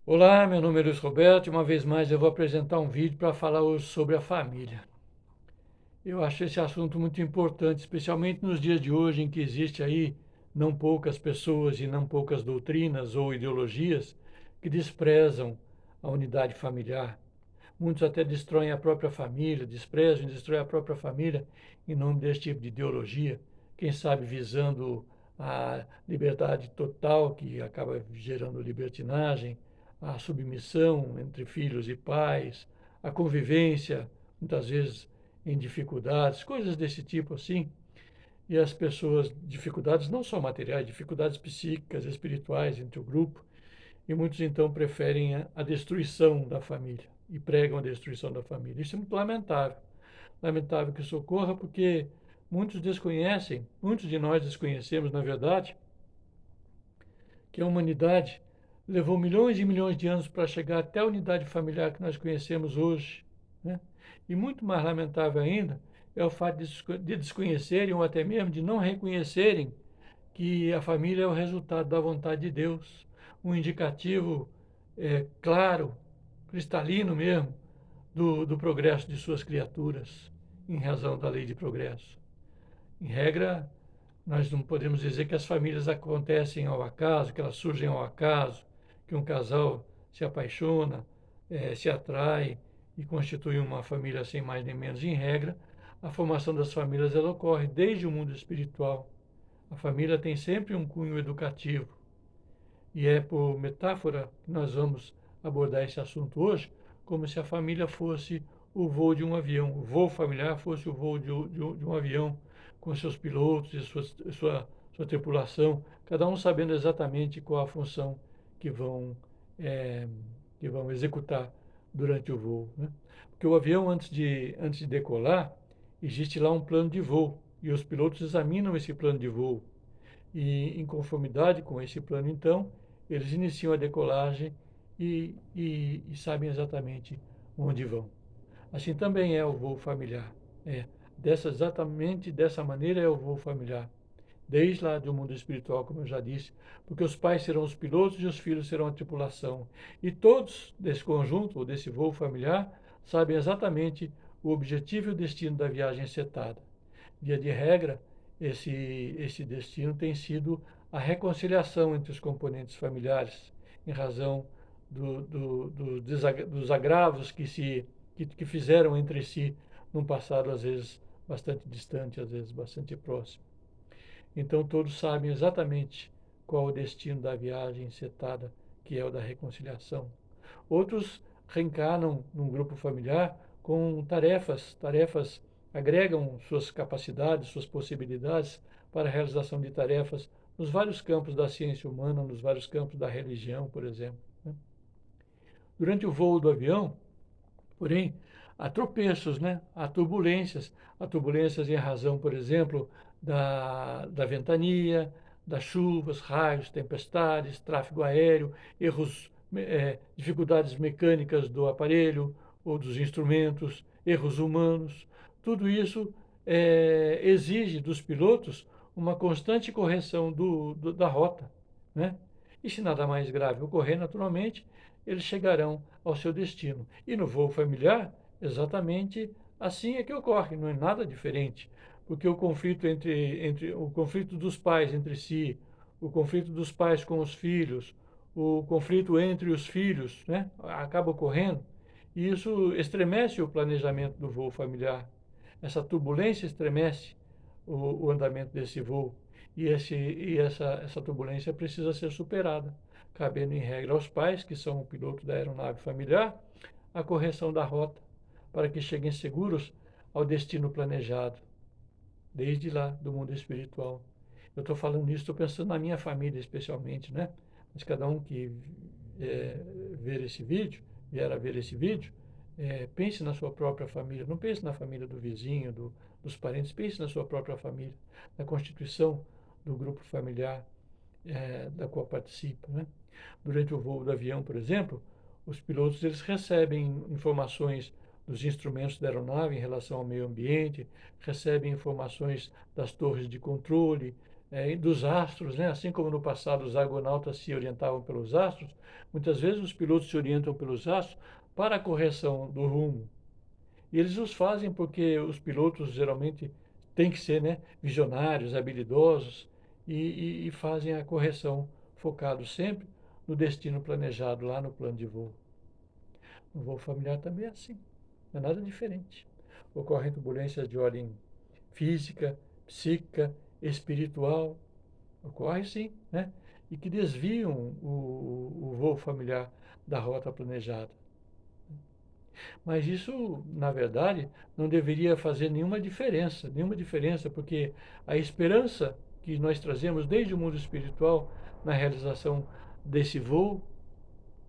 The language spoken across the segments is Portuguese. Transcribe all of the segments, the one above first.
Olá, meu nome é Luiz Roberto e uma vez mais eu vou apresentar um vídeo para falar hoje sobre a família. Eu acho esse assunto muito importante, especialmente nos dias de hoje em que existe aí não poucas pessoas e não poucas doutrinas ou ideologias que desprezam a unidade familiar. Muitos até destroem a própria família, desprezam e destroem a própria família em nome desse tipo de ideologia, quem sabe visando a liberdade total, que acaba gerando libertinagem, a submissão entre filhos e pais, a convivência, muitas vezes em dificuldades, coisas desse tipo assim. E as pessoas, dificuldades não só materiais, dificuldades psíquicas, espirituais entre o grupo, e muitos então preferem a destruição da família e pregam a destruição da família. Isso é muito lamentável. Lamentável que isso ocorra porque muitos desconhecem, muitos de nós desconhecemos, na verdade, que a humanidade levou milhões e milhões de anos para chegar até a unidade familiar que nós conhecemos hoje. Né? E muito mais lamentável ainda é o fato de desconhecerem ou até mesmo de não reconhecerem que a família é o resultado da vontade de Deus, um indicativo claro, cristalino mesmo, do progresso de suas criaturas, em razão da lei de progresso. Em regra, nós não podemos dizer que as famílias acontecem ao acaso, que elas surgem ao acaso, que um casal se apaixona, se atrai e constitui uma família sem mais nem menos. Em regra, a formação das famílias ela ocorre desde o mundo espiritual. A família tem sempre um cunho educativo. E é por metáfora que nós vamos abordar esse assunto hoje, como se a família fosse o voo de um avião, o voo familiar fosse o voo de um avião, com seus pilotos e sua tripulação, cada um sabendo exatamente qual a função que vão, é, que vão executar durante o voo. Né? Porque o avião, antes de decolar, existe lá um plano de voo, e os pilotos examinam esse plano de voo e, em conformidade com esse plano, então, eles iniciam a decolagem e sabem exatamente onde vão. Assim também é o voo familiar. Exatamente dessa maneira é o voo familiar. Desde lá do mundo espiritual, como eu já disse, porque os pais serão os pilotos e os filhos serão a tripulação. E todos desse conjunto, ou desse voo familiar, sabem exatamente o objetivo e o destino da viagem setada. Via de regra, esse destino tem sido a reconciliação entre os componentes familiares, em razão dos agravos que fizeram entre si num passado, às vezes, bastante distante, às vezes bastante próximo. Então, todos sabem exatamente qual o destino da viagem setada, que é o da reconciliação. Outros reencarnam num grupo familiar com tarefas agregam suas capacidades, suas possibilidades para a realização de tarefas nos vários campos da ciência humana, nos vários campos da religião, por exemplo. Né? Durante o voo do avião, porém, há tropeços, né? Há turbulências em razão, por exemplo, da ventania, das chuvas, raios, tempestades, tráfego aéreo, dificuldades mecânicas do aparelho ou dos instrumentos, erros humanos. Tudo isso exige dos pilotos uma constante correção da rota, né? E se nada mais grave ocorrer, naturalmente, eles chegarão ao seu destino. E no voo familiar, exatamente assim é que ocorre, não é nada diferente, porque o conflito entre o conflito dos pais entre si, o conflito dos pais com os filhos, o conflito entre os filhos, né, acaba ocorrendo, e isso estremece o planejamento do voo familiar. Essa turbulência estremece o andamento desse voo essa turbulência precisa ser superada, cabendo em regra aos pais, que são o piloto da aeronave familiar, a correção da rota para que cheguem seguros ao destino planejado, desde lá do mundo espiritual. Eu estou falando isso, estou pensando na minha família especialmente, né? Mas cada um que é, ver esse vídeo, vier a ver esse vídeo, pense na sua própria família, não pense na família do vizinho, dos parentes, pense na sua própria família, na constituição do grupo familiar da qual participa. Né? Durante o voo do avião, por exemplo, os pilotos eles recebem informações dos instrumentos da aeronave em relação ao meio ambiente, recebem informações das torres de controle, dos astros, né? Assim como no passado os argonautas se orientavam pelos astros, muitas vezes os pilotos se orientam pelos astros para a correção do rumo. E eles os fazem porque os pilotos geralmente têm que ser, né, visionários, habilidosos e fazem a correção focados sempre no destino planejado lá no plano de voo. No voo familiar também é assim, não é nada diferente. Ocorrem turbulências de ordem física, psíquica, espiritual, ocorre sim, né? E que desviam o voo familiar da rota planejada. Mas isso, na verdade, não deveria fazer nenhuma diferença, porque a esperança que nós trazemos desde o mundo espiritual na realização desse voo,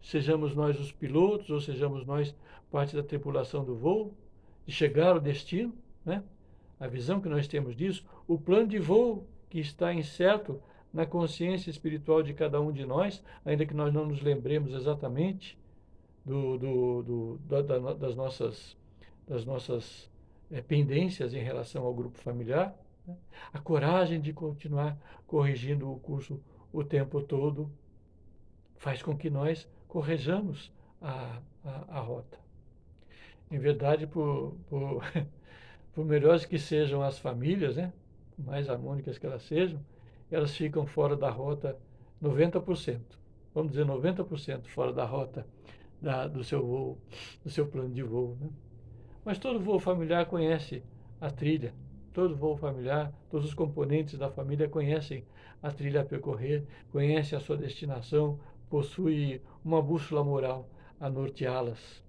sejamos nós os pilotos ou sejamos nós parte da tripulação do voo, de chegar ao destino, né? A visão que nós temos disso, o plano de voo que está incerto na consciência espiritual de cada um de nós, ainda que nós não nos lembremos exatamente das nossas pendências em relação ao grupo familiar, né? A coragem de continuar corrigindo o curso o tempo todo faz com que nós correjamos a rota. Em verdade, por melhores que sejam as famílias, né? Por mais harmônicas que elas ficam fora da rota 90%. Vamos dizer 90% fora da rota do seu voo, do seu plano de voo, né? Mas todo voo familiar conhece a trilha. Todo voo familiar, todos os componentes da família conhecem a trilha a percorrer, conhecem a sua destinação, possui uma bússola moral a norteá-las.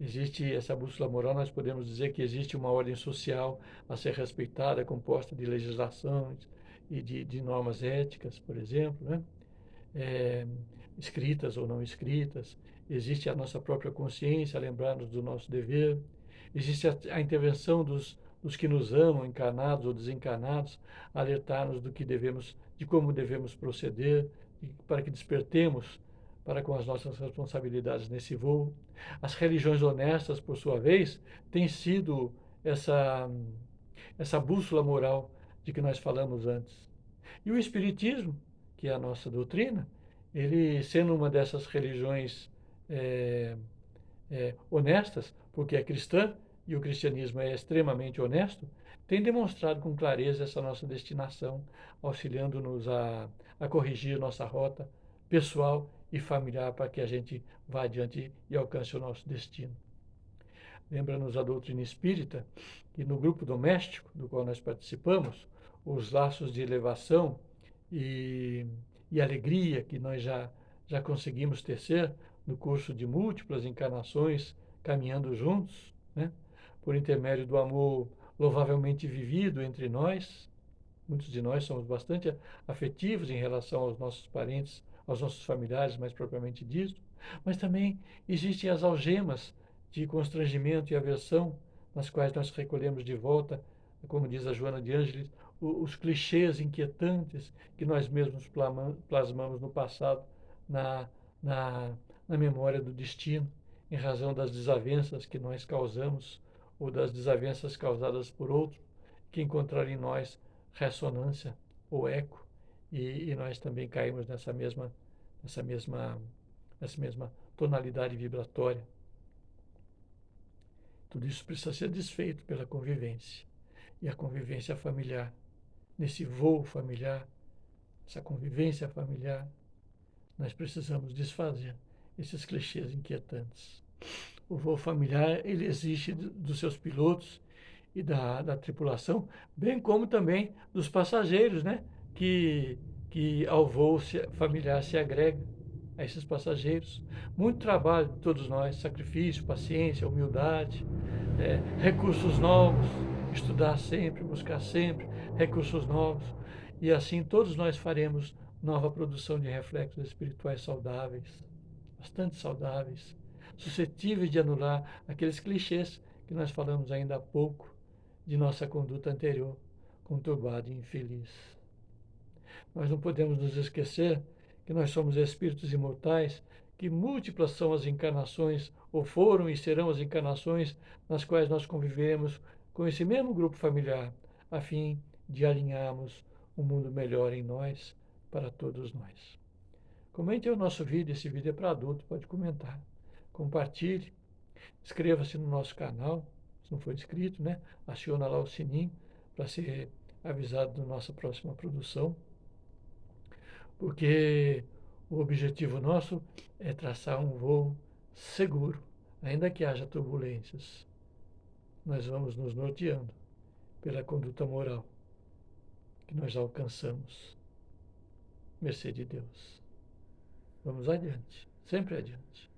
Existe essa bússola moral, nós podemos dizer que existe uma ordem social a ser respeitada, composta de legislações e de normas éticas, por exemplo, né? É, escritas ou não escritas. Existe a nossa própria consciência, a lembrar-nos do nosso dever. Existe a intervenção dos que nos amam, encarnados ou desencarnados, alertar-nos do que devemos, de como devemos proceder, para que despertemos para com as nossas responsabilidades nesse voo. As religiões honestas, por sua vez, têm sido essa bússola moral de que nós falamos antes. E o Espiritismo, que é a nossa doutrina, ele sendo uma dessas religiões é, honestas, porque é cristã e o cristianismo é extremamente honesto, tem demonstrado com clareza essa nossa destinação, auxiliando-nos a corrigir nossa rota pessoal e familiar para que a gente vá adiante e alcance o nosso destino. Lembra-nos a doutrina espírita que no grupo doméstico do qual nós participamos, os laços de elevação e, e alegria que nós já conseguimos tecer no curso de múltiplas encarnações, caminhando juntos, né? Por intermédio do amor louvavelmente vivido entre nós. Muitos de nós somos bastante afetivos em relação aos nossos parentes, aos nossos familiares, mais propriamente dito, mas também existem as algemas de constrangimento e aversão, nas quais nós recolhemos de volta, como diz a Joana de Ângeles, os clichês inquietantes que nós mesmos plasmamos no passado na, na, na memória do destino, em razão das desavenças que nós causamos ou das desavenças causadas por outro, que encontraram em nós ressonância ou eco, e nós também caímos nessa mesma, nessa mesma tonalidade vibratória. Tudo isso precisa ser desfeito pela convivência. E a convivência familiar, nesse voo familiar, essa convivência familiar, nós precisamos desfazer esses clichês inquietantes. O voo familiar, ele existe dos seus pilotos e da tripulação, bem como também dos passageiros, né? Que ao voo familiar se agrega a esses passageiros. Muito trabalho de todos nós, sacrifício, paciência, humildade, recursos novos, estudar sempre, buscar sempre recursos novos. E assim todos nós faremos nova produção de reflexos espirituais saudáveis, bastante saudáveis, suscetíveis de anular aqueles clichês que nós falamos ainda há pouco de nossa conduta anterior, conturbada e infeliz. Nós não podemos nos esquecer que nós somos espíritos imortais, que múltiplas são as encarnações, ou foram e serão as encarnações, nas quais nós convivemos com esse mesmo grupo familiar, a fim de alinharmos um mundo melhor em nós, para todos nós. Comente o nosso vídeo, esse vídeo é para adulto, pode comentar. Compartilhe, inscreva-se no nosso canal, se não for inscrito, né? Aciona lá o sininho para ser avisado da nossa próxima produção, porque o objetivo nosso é traçar um voo seguro, ainda que haja turbulências. Nós vamos nos norteando pela conduta moral que nós alcançamos, mercê de Deus. Vamos adiante, sempre adiante.